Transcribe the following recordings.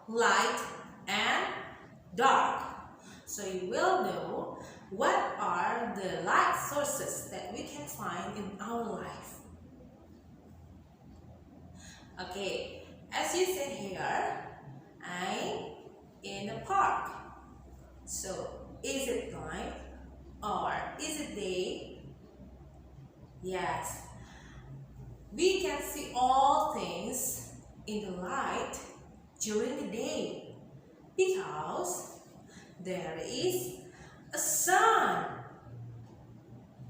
light, and dark. So you will know what are the light sources that we can find in our life. Okay, as you said here, I'm in a park. So, is it night or is it day? Yes, we can see all things in the light during the day because there is a sun.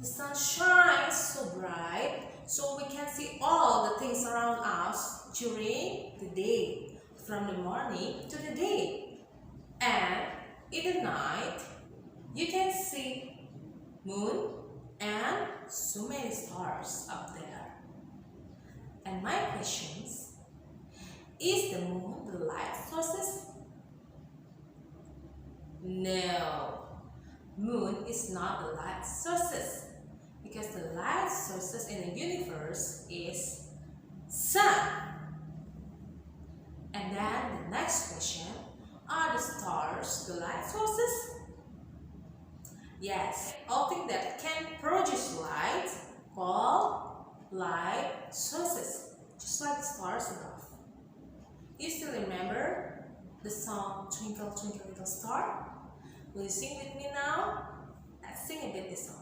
The sun shines so bright so we can see all the things around us during the day, from the morning to the day. And in the night, you can see moon and so many stars up there. And my question is the moon the light sources? No, moon is not the light sources because the light sources in the universe is sun. And then the next question, are the stars the light sources? Yes, all things that can produce light called light sources, just like the stars above. You still remember the song Twinkle Twinkle Little Star? Will you sing with me now? Let's sing a bit this song.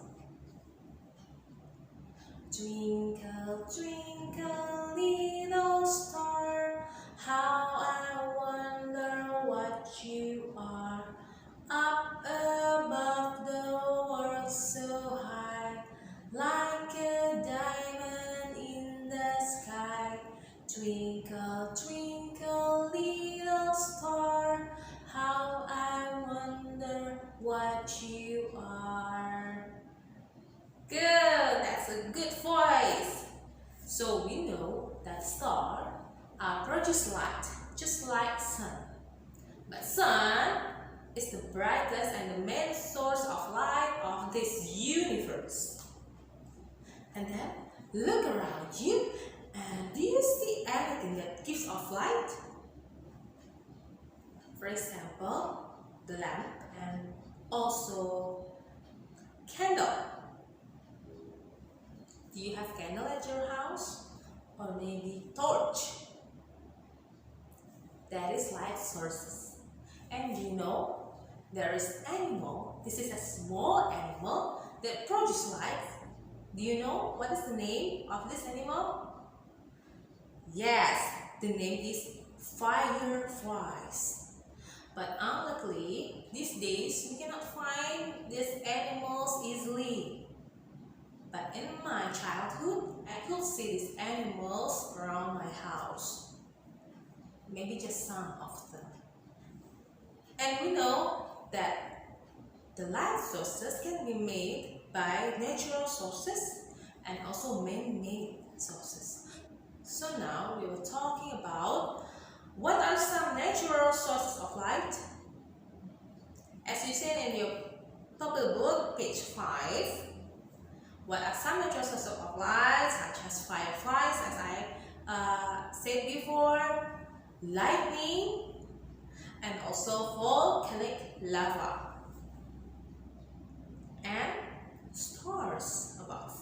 Twinkle, twinkle, little star, how I wonder what you are. Up above the world so high, like a diamond in the sky. Twinkle, twinkle, little star, how I wonder what you are. Good, that's a good voice. So we know that stars produce light, just like sun. But sun is the brightest and the main source of light of this universe. And then look around you, and do you see anything that gives off light? For example, the lamp and also candle. Do you have candle at your house? Or maybe torch? That is light sources. And you know, there is animal. This is a small animal that produces light. Do you know what is the name of this animal? Yes, the name is fireflies. But unluckily, these days we cannot find these animals easily. But in my childhood, I could see these animals around my house. Maybe just some of them. And we know that the light sources can be made by natural sources and also man-made sources. So now we were talking about what are some natural sources of light. As you said in your purple book, page 5, what are some natural sources of light, such as fireflies, as I said before, lightning, and also volcanic lava, and stars above.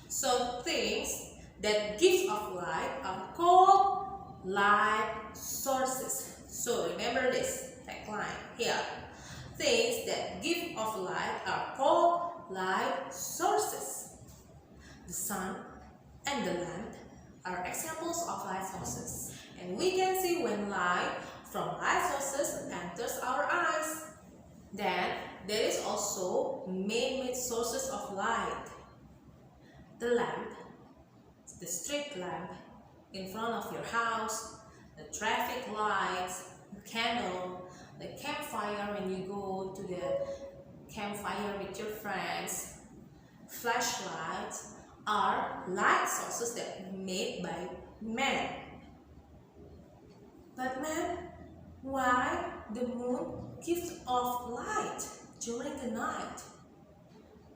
So things that give off light are called light sources. So remember this tagline here. Things that give off light are called light sources. The sun and the lamp are examples of light sources. And we can see when light from light sources enters our eyes. Then there is also man-made sources of light. The lamp, the street lamp in front of your house, the traffic lights, the candle, the campfire when you go to the campfire with your friends, flashlights are light sources that are made by man. But man, why the moon gives off light during the night?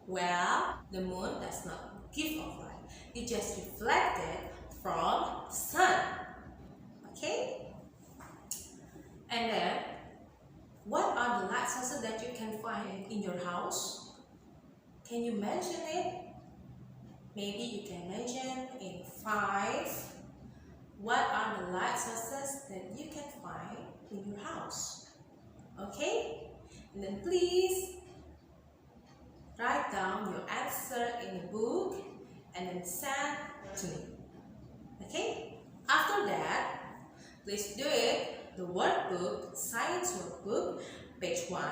Well, the moon does not give off light. It just reflected from the sun. Okay? And then, what are the light sources that you can find in your house? Can you mention it? Maybe you can mention in 5. What are the light sources that you can find in your house? Okay? And then please write down your answer in the book and then send to me. Okay? After that, please do it the workbook, science workbook, page 1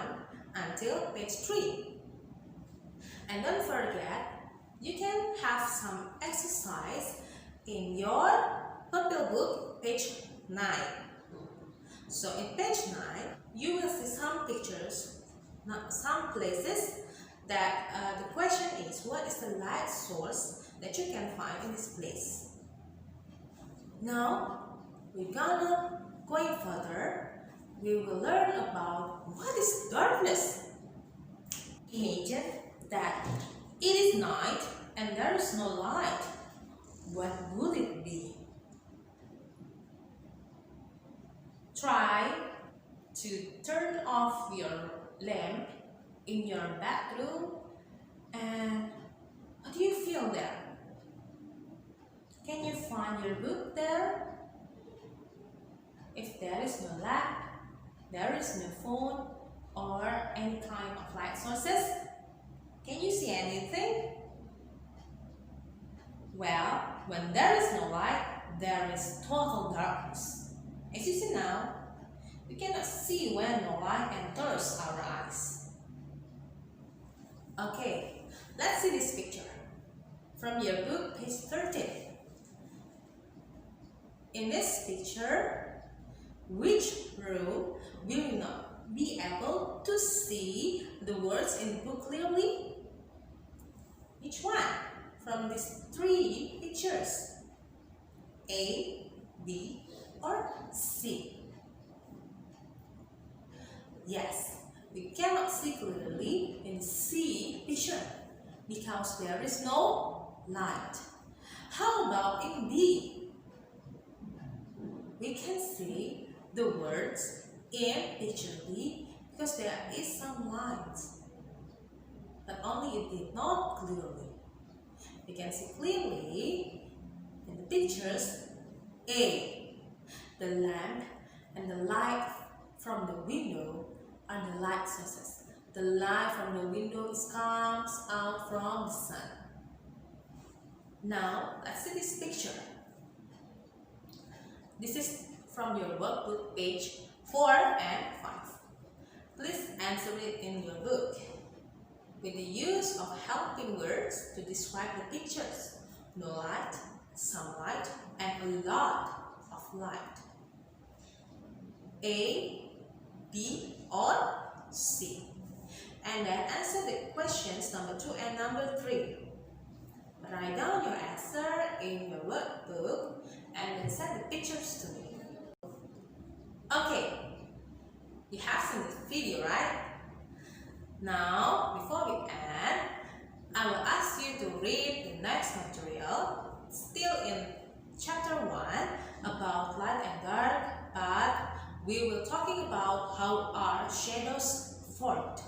until page 3. And don't forget, you can have some exercise in your purple book, page 9. So in page 9, you will see some pictures, some places that the question is, what is the light source that you can find in this place? Now, we're gonna going further, we will learn about what is darkness. Imagine that it is night and there is no light. What would it be? Try to turn off your lamp in your bedroom, and what do you feel there? Can you find your book there? If there is no lamp, there is no phone or any kind of light sources, can you see anything? Well, when there is no light, there is total darkness. As you see now, we cannot see when no light enters our eyes. Okay, let's see this picture from your book, page 13. In this picture, which row will you not be able to see the words in the book clearly? Which one from these 3 pictures? A, B, or C? Yes, we cannot see clearly in C picture because there is no light. How about in B? We can see the words in picture B because there is some light, but only it did not clearly. We can see clearly in the pictures A. The lamp and the light from the window are the light sources. The light from the window comes out from the sun. Now, let's see this picture. This is from your workbook, page 4 and 5. Please answer it in your book with the use of helping words to describe the pictures. No light, some light, and a lot of light. A, B, or C. And then answer the questions number 2 and number 3. Write down your answer in your workbook and then send the pictures to me. Okay, you have seen this video, right? Now, before we end, I will ask you to read the next material, still in chapter 1 about light and dark, but we will talking about how are shadows formed.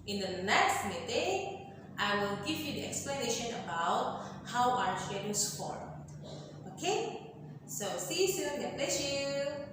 In the next meeting, I will give you the explanation about how are shadows formed. Okay? So see you soon. God bless you.